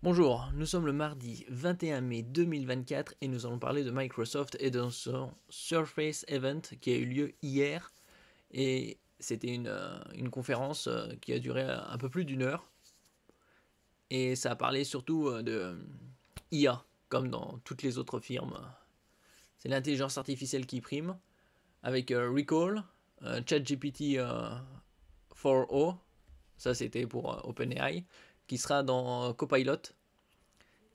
Bonjour, nous sommes le mardi 21 mai 2024 et nous allons parler de Microsoft et de son Surface Event qui a eu lieu hier. Et c'était une conférence qui a duré un peu plus d'une heure. Et ça a parlé surtout de IA, comme dans toutes les autres firmes. C'est l'intelligence artificielle qui prime, avec Recall, ChatGPT 4o, ça c'était pour OpenAI, qui sera dans Copilot,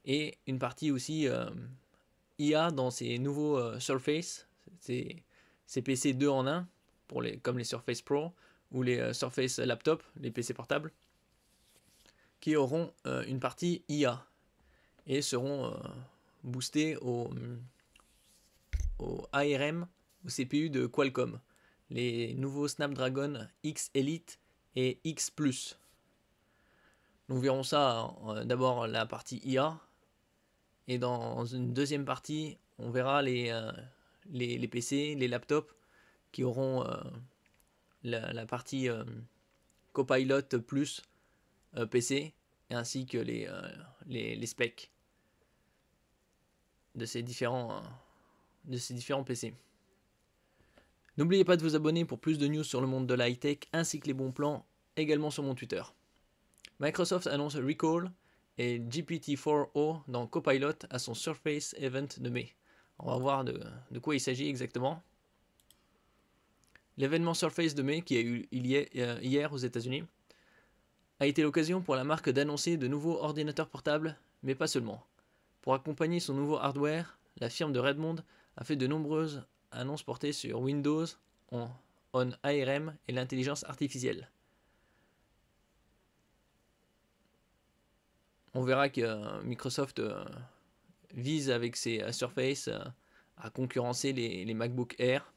et une partie aussi IA dans ces nouveaux Surface, ces PC 2 en 1, comme les Surface Pro ou les Surface Laptop, les PC portables, qui auront une partie IA et seront boostés au ARM, au CPU de Qualcomm, les nouveaux Snapdragon X Elite et X Plus. Nous verrons ça d'abord la partie IA, et dans une deuxième partie, on verra les PC, les laptops qui auront la partie Copilot plus PC, ainsi que les specs de ces différents PC. N'oubliez pas de vous abonner pour plus de news sur le monde de la high-tech, ainsi que les bons plans, également sur mon Twitter. Microsoft annonce Recall et GPT-4o dans Copilot à son Surface Event de mai. On va voir de quoi il s'agit exactement. L'événement Surface de mai, qui a eu hier aux États-Unis, a été l'occasion pour la marque d'annoncer de nouveaux ordinateurs portables, mais pas seulement. Pour accompagner son nouveau hardware, la firme de Redmond a fait de nombreuses annonces portées sur Windows, on ARM et l'intelligence artificielle. On verra que Microsoft vise avec ses Surface à concurrencer les MacBook Air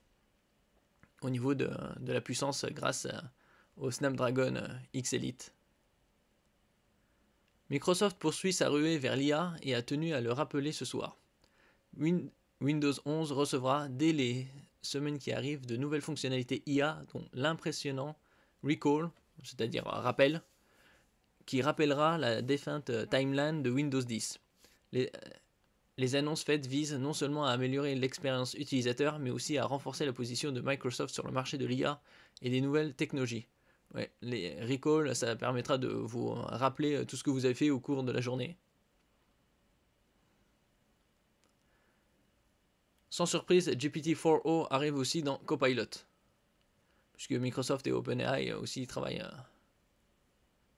au niveau de la puissance grâce au Snapdragon X Elite. Microsoft poursuit sa ruée vers l'IA et a tenu à le rappeler ce soir. Windows 11 recevra dès les semaines qui arrivent de nouvelles fonctionnalités IA, dont l'impressionnant Recall, c'est-à-dire rappel, qui rappellera la défunte timeline de Windows 10. Les annonces faites visent non seulement à améliorer l'expérience utilisateur, mais aussi à renforcer la position de Microsoft sur le marché de l'IA et des nouvelles technologies. Ouais, les recalls, ça permettra de vous rappeler tout ce que vous avez fait au cours de la journée. Sans surprise, GPT-4o arrive aussi dans Copilot, puisque Microsoft et OpenAI aussi travaillent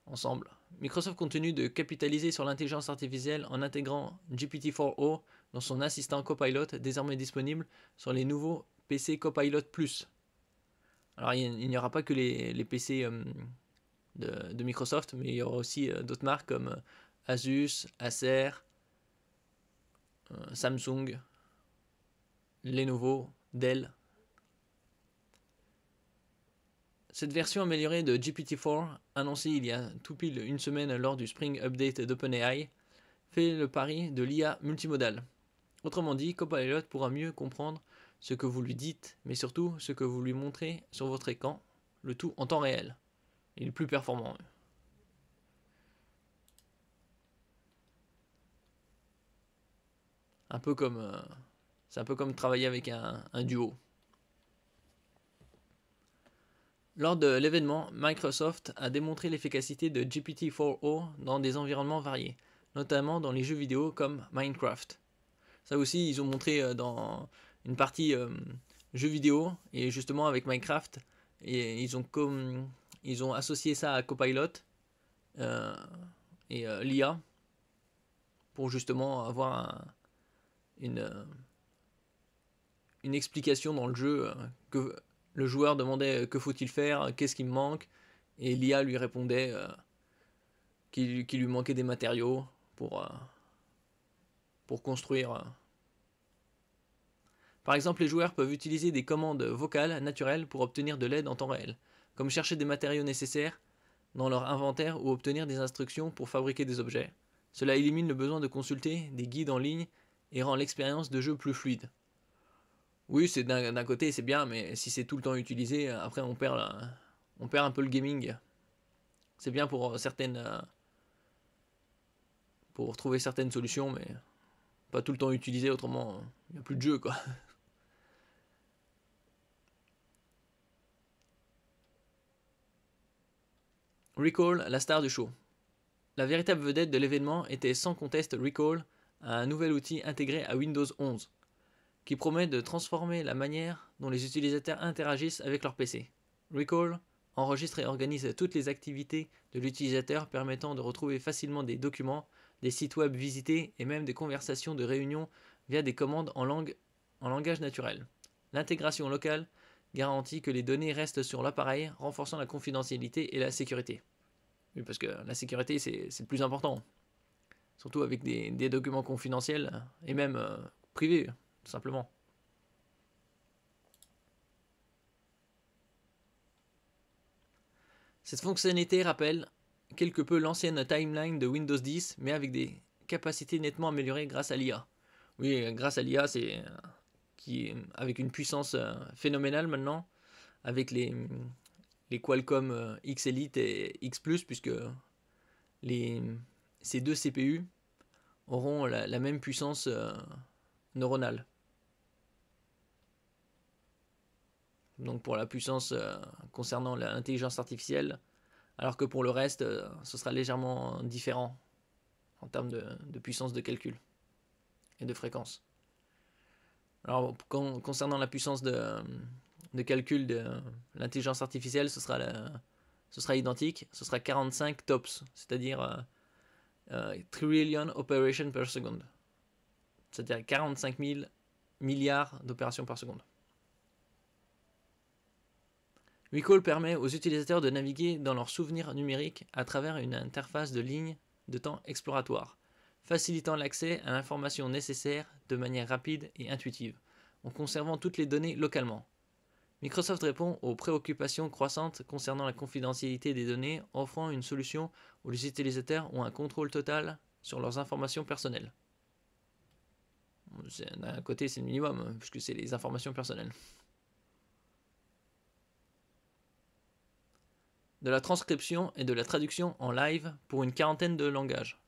ensemble. Microsoft continue de capitaliser sur l'intelligence artificielle en intégrant GPT-4o dans son assistant Copilot, désormais disponible sur les nouveaux PC Copilot Plus. Alors il n'y aura pas que les PC de Microsoft, mais il y aura aussi d'autres marques comme Asus, Acer, Samsung, Lenovo, Dell. Cette version améliorée de GPT-4, annoncée il y a tout pile une semaine lors du Spring Update d'OpenAI, fait le pari de l'IA multimodale. Autrement dit, Copilot pourra mieux comprendre ce que vous lui dites, mais surtout ce que vous lui montrez sur votre écran, le tout en temps réel. Il est plus performant. C'est un peu comme travailler avec un duo. Lors de l'événement, Microsoft a démontré l'efficacité de GPT-4o dans des environnements variés, notamment dans les jeux vidéo comme Minecraft. Ça aussi, ils ont montré dans une partie jeux vidéo, et justement avec Minecraft, et ils ont associé ça à Copilot et l'IA pour justement avoir une explication dans le jeu que le joueur demandait que faut-il faire, qu'est-ce qui me manque, et l'IA lui répondait qu'il lui manquait des matériaux pour construire. Par exemple, les joueurs peuvent utiliser des commandes vocales naturelles pour obtenir de l'aide en temps réel, comme chercher des matériaux nécessaires dans leur inventaire ou obtenir des instructions pour fabriquer des objets. Cela élimine le besoin de consulter des guides en ligne et rend l'expérience de jeu plus fluide. Oui, c'est d'un côté c'est bien, mais si c'est tout le temps utilisé, après on perd un peu le gaming. C'est bien pour pour trouver certaines solutions, mais pas tout le temps utilisé, autrement il n'y a plus de jeu quoi. Recall, la star du show. La véritable vedette de l'événement était sans conteste Recall, un nouvel outil intégré à Windows 11, qui promet de transformer la manière dont les utilisateurs interagissent avec leur PC. Recall enregistre et organise toutes les activités de l'utilisateur permettant de retrouver facilement des documents, des sites web visités et même des conversations de réunion via des commandes en langage naturel. L'intégration locale garantit que les données restent sur l'appareil, renforçant la confidentialité et la sécurité. Oui, parce que la sécurité, c'est le plus important. Surtout avec des documents confidentiels et même privés, tout simplement. Cette fonctionnalité rappelle quelque peu l'ancienne timeline de Windows 10, mais avec des capacités nettement améliorées grâce à l'IA. Oui, grâce à l'IA, c'est qui avec une puissance phénoménale maintenant, avec les Qualcomm X Elite et X Plus, puisque ces deux CPU auront la même puissance neuronale. Donc pour la puissance concernant l'intelligence artificielle, alors que pour le reste, ce sera légèrement différent en termes de puissance de calcul et de fréquence. Alors concernant la puissance de calcul de l'intelligence artificielle, ce sera identique, ce sera 45 TOPS, c'est-à-dire trillion operations per second, c'est-à-dire 45 000 milliards d'opérations par seconde. Recall permet aux utilisateurs de naviguer dans leurs souvenirs numériques à travers une interface de ligne de temps exploratoire, facilitant l'accès à l'information nécessaire de manière rapide et intuitive, en conservant toutes les données localement. Microsoft répond aux préoccupations croissantes concernant la confidentialité des données, offrant une solution où les utilisateurs ont un contrôle total sur leurs informations personnelles. D'un côté, c'est le minimum, puisque c'est les informations personnelles. De la transcription et de la traduction en live pour une quarantaine de langages.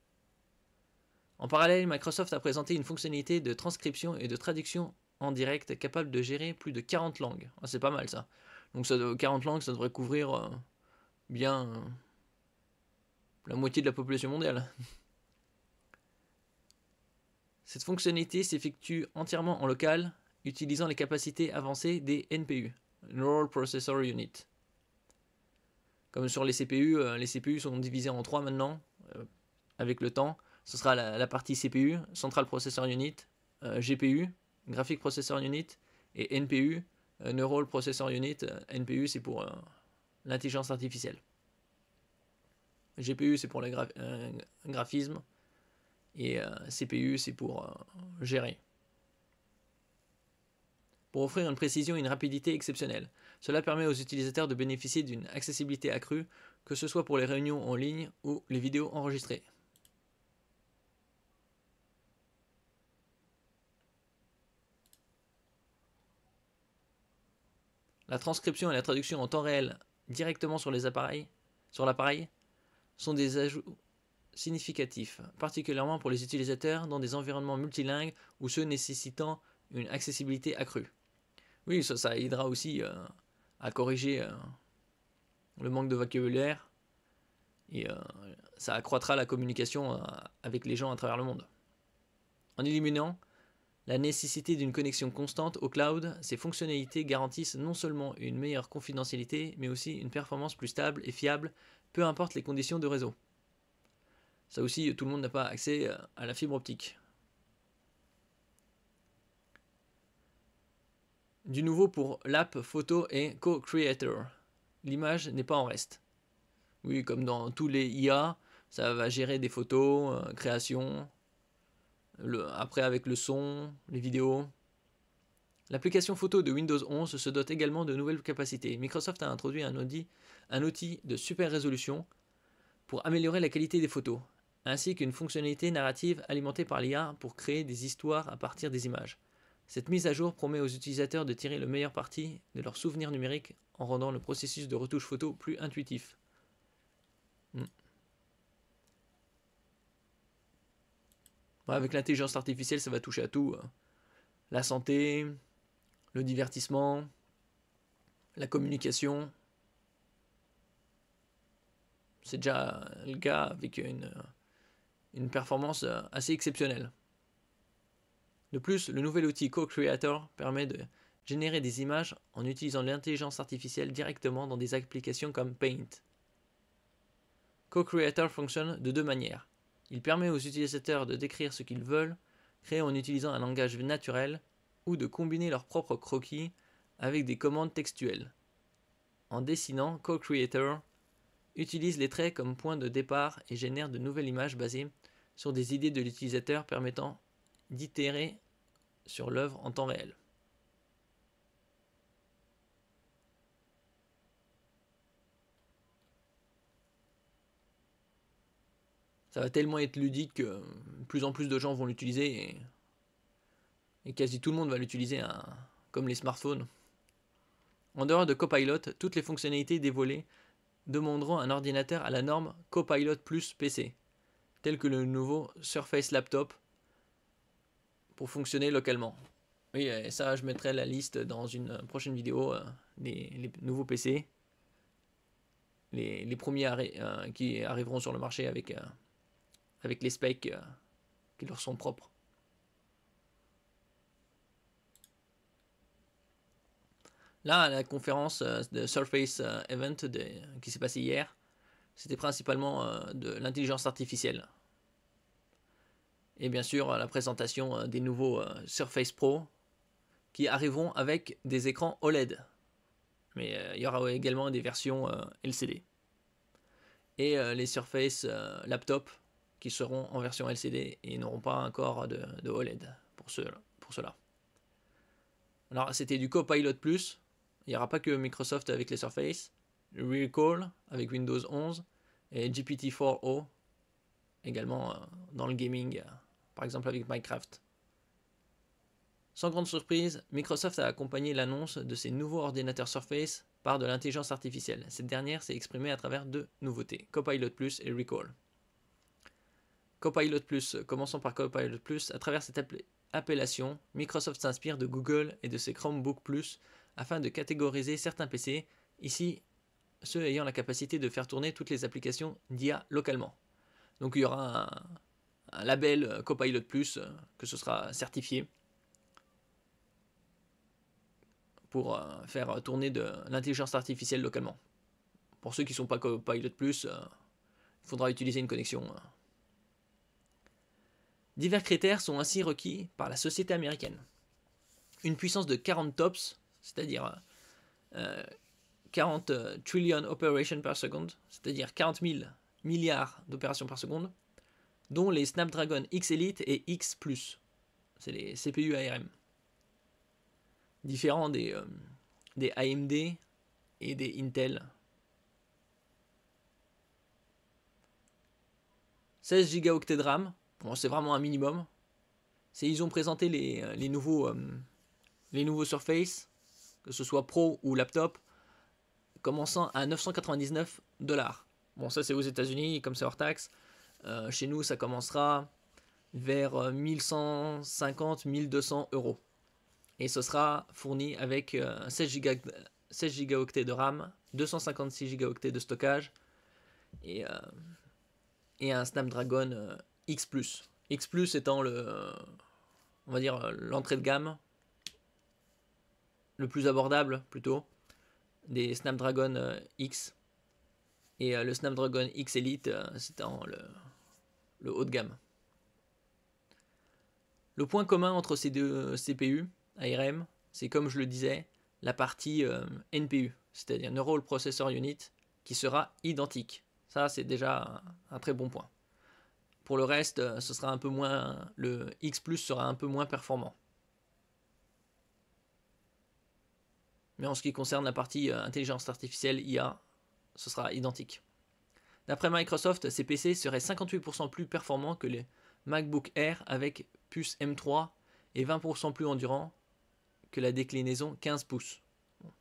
En parallèle, Microsoft a présenté une fonctionnalité de transcription et de traduction en direct capable de gérer plus de 40 langues. Ah, c'est pas mal ça. Donc 40 langues, ça devrait couvrir bien la moitié de la population mondiale. Cette fonctionnalité s'effectue entièrement en local, utilisant les capacités avancées des NPU, Neural Processor Unit. Comme sur les CPU sont divisés en 3 maintenant, avec le temps. Ce sera la partie CPU, Central Processor Unit, GPU, Graphic Processor Unit, et NPU, Neural Processor Unit. NPU, c'est pour l'intelligence artificielle. GPU, c'est pour le graphisme, et CPU, c'est pour gérer. Pour offrir une précision et une rapidité exceptionnelles. Cela permet aux utilisateurs de bénéficier d'une accessibilité accrue, que ce soit pour les réunions en ligne ou les vidéos enregistrées. La transcription et la traduction en temps réel directement sur l'appareil sont des ajouts significatifs, particulièrement pour les utilisateurs dans des environnements multilingues ou ceux nécessitant une accessibilité accrue. Oui, ça aidera aussi à corriger le manque de vocabulaire et ça accroîtra la communication avec les gens à travers le monde. En éliminant la nécessité d'une connexion constante au cloud, ces fonctionnalités garantissent non seulement une meilleure confidentialité, mais aussi une performance plus stable et fiable, peu importe les conditions de réseau. Ça aussi, tout le monde n'a pas accès à la fibre optique. Du nouveau pour l'app Photo et Co-Creator. L'image n'est pas en reste. Oui, comme dans tous les IA, ça va gérer des photos, création, après avec le son, les vidéos. L'application photo de Windows 11 se dote également de nouvelles capacités. Microsoft a introduit un outil de super résolution pour améliorer la qualité des photos, ainsi qu'une fonctionnalité narrative alimentée par l'IA pour créer des histoires à partir des images. Cette mise à jour promet aux utilisateurs de tirer le meilleur parti de leurs souvenirs numériques en rendant le processus de retouche photo plus intuitif. Bon, avec l'intelligence artificielle, ça va toucher à tout. La santé, le divertissement, la communication. C'est déjà le cas avec une performance assez exceptionnelle. De plus, le nouvel outil Co-Creator permet de générer des images en utilisant l'intelligence artificielle directement dans des applications comme Paint. Co-Creator fonctionne de deux manières. Il permet aux utilisateurs de décrire ce qu'ils veulent, créer en utilisant un langage naturel, ou de combiner leurs propres croquis avec des commandes textuelles. En dessinant, Co-Creator utilise les traits comme point de départ et génère de nouvelles images basées sur des idées de l'utilisateur permettant d'itérer sur l'œuvre en temps réel. Ça va tellement être ludique que de plus en plus de gens vont l'utiliser et quasi tout le monde va l'utiliser comme les smartphones. En dehors de Copilot, toutes les fonctionnalités dévoilées demanderont un ordinateur à la norme Copilot Plus PC, tel que le nouveau Surface Laptop, pour fonctionner localement. Oui, et ça, je mettrai la liste dans une prochaine vidéo des nouveaux PC, les premiers qui arriveront sur le marché avec les specs qui leur sont propres. Là, à la conférence de Surface Event qui s'est passée hier, c'était principalement de l'intelligence artificielle. Et bien sûr, la présentation des nouveaux Surface Pro qui arriveront avec des écrans OLED. Mais il y aura également des versions LCD. Et les Surface Laptop qui seront en version LCD et n'auront pas encore de OLED pour cela. Alors, c'était du Copilot Plus. Il n'y aura pas que Microsoft avec les Surface, Recall avec Windows 11 et GPT-4o également dans le gaming, par exemple avec Minecraft. Sans grande surprise, Microsoft a accompagné l'annonce de ses nouveaux ordinateurs Surface par de l'intelligence artificielle. Cette dernière s'est exprimée à travers deux nouveautés, Copilot Plus et Recall. Copilot Plus, commençons par Copilot Plus. À travers cette appellation, Microsoft s'inspire de Google et de ses Chromebook Plus afin de catégoriser certains PC, ici ceux ayant la capacité de faire tourner toutes les applications d'IA localement. Donc il y aura un label Copilot Plus que ce sera certifié pour faire tourner de l'intelligence artificielle localement. Pour ceux qui ne sont pas Copilot Plus, il faudra utiliser une connexion. Divers critères sont ainsi requis par la société américaine. Une puissance de 40 TOPS, c'est-à-dire 40 trillion operations per second, c'est-à-dire 40 000 milliards d'opérations par seconde, dont les Snapdragon X Elite et X+. C'est les CPU ARM. Différents des AMD et des Intel. 16 Go de RAM, bon, c'est vraiment un minimum. Ils ont présenté les nouveaux Surface, que ce soit Pro ou Laptop, commençant à 999 $. Bon, ça c'est aux États-Unis, comme c'est hors taxe. Chez nous, ça commencera vers 1150-1200 €. Et ce sera fourni avec 16 Go de RAM, 256 Go de stockage et un Snapdragon X+. X+ étant on va dire l'entrée de gamme, le plus abordable plutôt, des Snapdragon X. Et le Snapdragon X Elite, c'est le haut de gamme. Le point commun entre ces deux CPU ARM, c'est comme je le disais, la partie NPU, c'est-à-dire Neural Processor Unit, qui sera identique. Ça, c'est déjà un très bon point. Pour le reste, ce sera un peu moins, le X+ sera un peu moins performant. Mais en ce qui concerne la partie intelligence artificielle IA, ce sera identique. D'après Microsoft, ces PC seraient 58% plus performants que les MacBook Air avec puce M3 et 20% plus endurants que la déclinaison 15 pouces. Bon.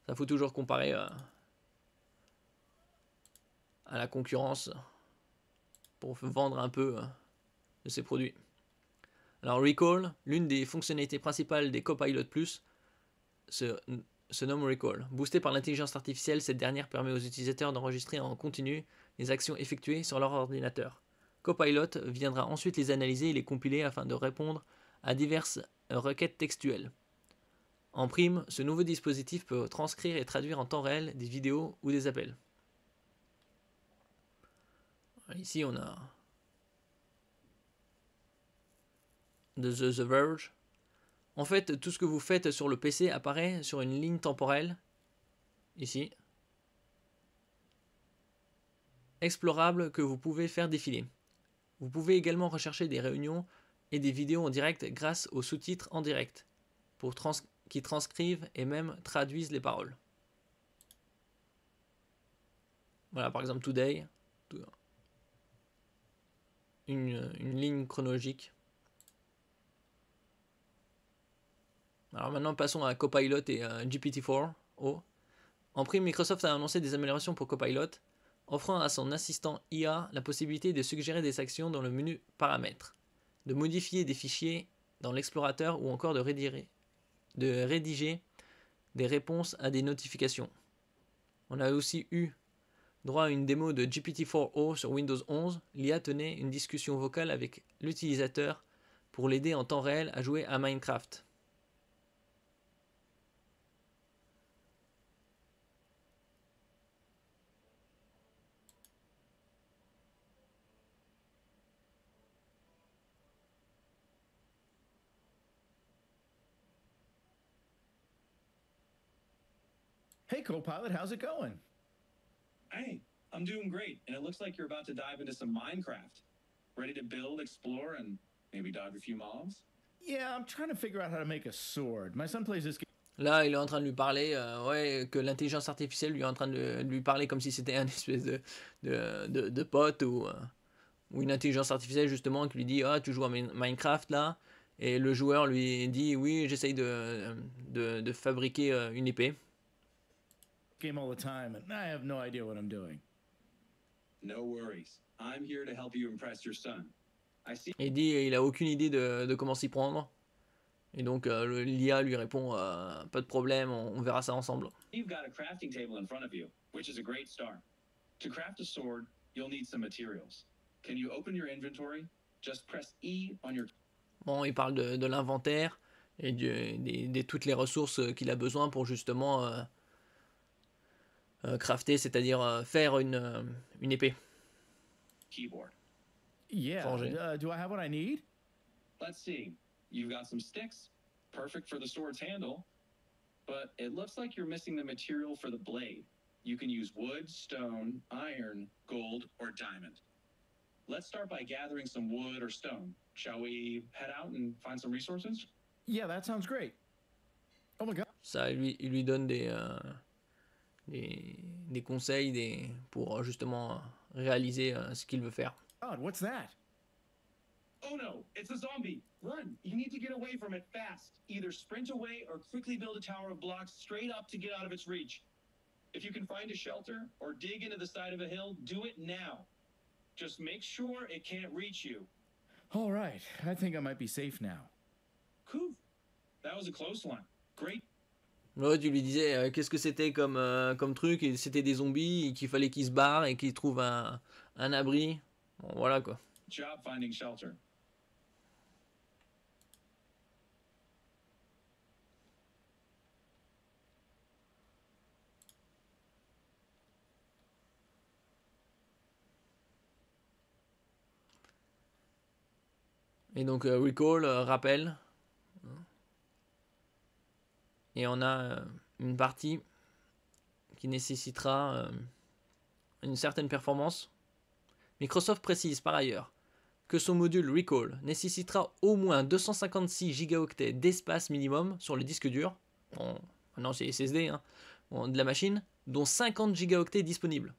Ça faut toujours comparer à la concurrence pour vendre un peu de ces produits. Alors Recall, l'une des fonctionnalités principales des Copilot Plus, se nomme Recall. Boostée par l'intelligence artificielle, cette dernière permet aux utilisateurs d'enregistrer en continu les actions effectuées sur leur ordinateur. Copilot viendra ensuite les analyser et les compiler afin de répondre à diverses requêtes textuelles. En prime, ce nouveau dispositif peut transcrire et traduire en temps réel des vidéos ou des appels. Ici, on a The Verge. En fait, tout ce que vous faites sur le PC apparaît sur une ligne temporelle, ici, explorable que vous pouvez faire défiler. Vous pouvez également rechercher des réunions et des vidéos en direct grâce aux sous-titres en direct, qui transcrivent et même traduisent les paroles. Voilà, par exemple, Today, une ligne chronologique. Alors maintenant, passons à Copilot et GPT-4o. En prime, Microsoft a annoncé des améliorations pour Copilot, offrant à son assistant IA la possibilité de suggérer des actions dans le menu Paramètres, de modifier des fichiers dans l'explorateur ou encore de rédiger des réponses à des notifications. On a aussi eu droit à une démo de GPT-4o sur Windows 11. L'IA tenait une discussion vocale avec l'utilisateur pour l'aider en temps réel à jouer à Minecraft. Hey, Copilot, how's it going? Hey, I'm doing great, and it looks like you're about to dive into some Minecraft. Ready to build, explore, and maybe dodge a few mobs? Yeah, I'm trying to figure out how to make a sword. My son plays this game. Là, il est en train de lui parler, ouais, que l'intelligence artificielle lui est en train de lui parler comme si c'était un espèce de pote ou une intelligence artificielle justement qui lui dit ah tu joues à Minecraft là, et le joueur lui dit oui j'essaye de fabriquer une épée. Game all the time, and I have no idea what I'm doing. No worries. I'm here to help you impress your son. I see. Et il dit il a aucune idée de comment s'y prendre. Et donc l'IA lui répond pas de problème, on verra ça ensemble. You've got a crafting table in front of you, which is a great start. To craft a sword, you'll need some materials. Can you open your inventory? Just press E on your. Bon, il parle de l'inventaire et de toutes les ressources qu'il a besoin pour justement crafter, c'est-à-dire faire une épée. Keyboard. Yeah. Do I have what I need? Let's see. You've got some sticks, perfect for the sword's handle, but it looks like you're missing the material for the blade. You can use wood, stone, iron, gold, or diamond. Let's start by gathering some wood or stone. Shall we head out and find some resources? Yeah, that sounds great. Oh my god. Ça, il lui donne des conseils pour justement réaliser ce qu'il veut faire. God, what's that? Oh no, it's a zombie. Run. You need to get away from it fast. Either sprint away or quickly build a tower of blocks straight up to get out of its reach. If you can find a shelter or dig into the side of a hill, do it now. Just make sure it can't reach you. All right, I think I might be safe now. Cool. That was a close one. Great. Là, tu lui disais qu'est-ce que c'était comme truc, et c'était des zombies, et qu'il fallait qu'ils se barrent et qu'ils trouvent un abri. Bon, voilà quoi. Job finding shelter. Et donc recall, rappel. Et on a une partie qui nécessitera une certaine performance. Microsoft précise par ailleurs que son module Recall nécessitera au moins 256 Go d'espace minimum sur le disque dur. Bon, maintenant c'est SSD hein, de la machine, dont 50 Go disponibles.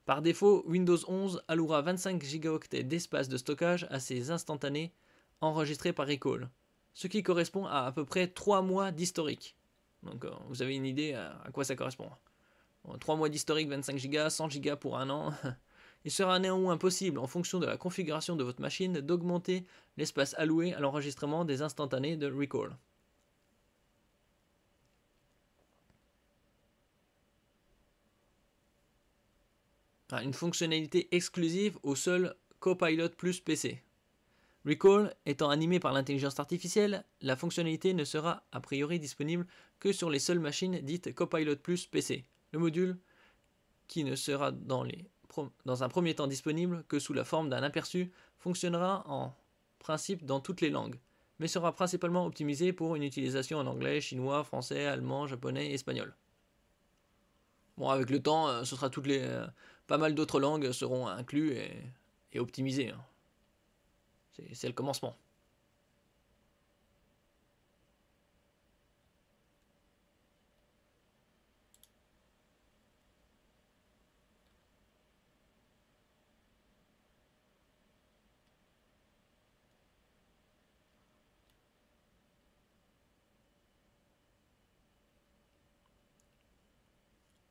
Par défaut, Windows 11 allouera 25 Go d'espace de stockage à ces instantanés enregistrés par Recall, ce qui correspond à peu près 3 mois d'historique. Donc vous avez une idée à quoi ça correspond. 3 mois d'historique, 25 Go, 100 Go pour un an, Il sera néanmoins possible, en fonction de la configuration de votre machine, d'augmenter l'espace alloué à l'enregistrement des instantanés de Recall. Une fonctionnalité exclusive au seul Copilot Plus PC. Recall étant animé par l'intelligence artificielle, la fonctionnalité ne sera a priori disponible que sur les seules machines dites Copilot Plus PC. Le module, qui ne sera dans un premier temps disponible que sous la forme d'un aperçu, fonctionnera en principe dans toutes les langues, mais sera principalement optimisé pour une utilisation en anglais, chinois, français, allemand, japonais et espagnol. Bon, avec le temps, ce sera pas mal d'autres langues seront inclus et optimisées. C'est le commencement.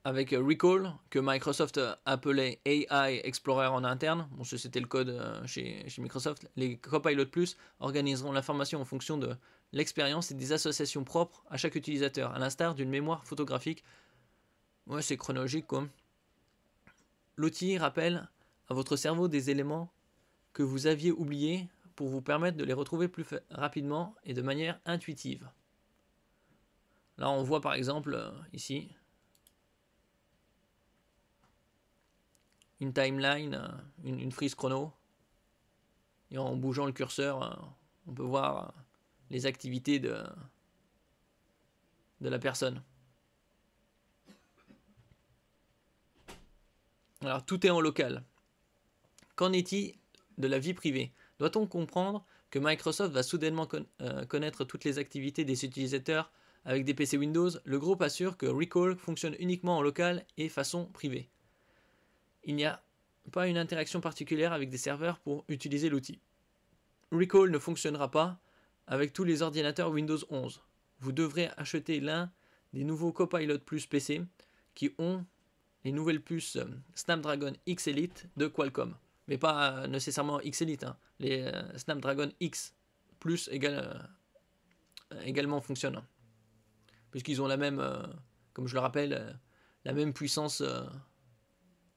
Avec Recall, que Microsoft appelait AI Explorer en interne, bon, c'était le code chez Microsoft, les Copilot Plus organiseront l'information en fonction de l'expérience et des associations propres à chaque utilisateur, à l'instar d'une mémoire photographique. Ouais, c'est chronologique quoi. L'outil rappelle à votre cerveau des éléments que vous aviez oubliés pour vous permettre de les retrouver plus rapidement et de manière intuitive. Là, on voit par exemple ici une timeline, une frise chrono. Et en bougeant le curseur, on peut voir les activités de la personne. Alors, tout est en local. Qu'en est-il de la vie privée? Doit-on comprendre que Microsoft va soudainement connaître toutes les activités des utilisateurs avec des PC Windows? Le groupe assure que Recall fonctionne uniquement en local et façon privée. Il n'y a pas une interaction particulière avec des serveurs pour utiliser l'outil. Recall ne fonctionnera pas avec tous les ordinateurs Windows 11. Vous devrez acheter l'un des nouveaux Copilot Plus PC qui ont les nouvelles puces Snapdragon X Elite de Qualcomm. Mais pas nécessairement X Elite. Les Snapdragon X Plus également fonctionnent. Puisqu'ils ont la même, comme je le rappelle, la même puissance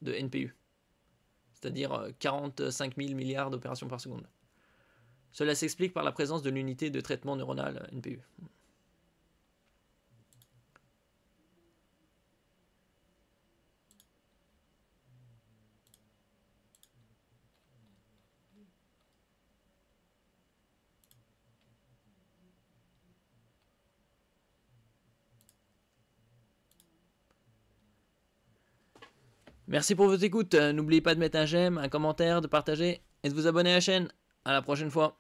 de NPU, c'est-à-dire 45 000 milliards d'opérations par seconde. Cela s'explique par la présence de l'unité de traitement neuronal NPU. Merci pour votre écoute. N'oubliez pas de mettre un j'aime, un commentaire, de partager et de vous abonner à la chaîne. À la prochaine fois.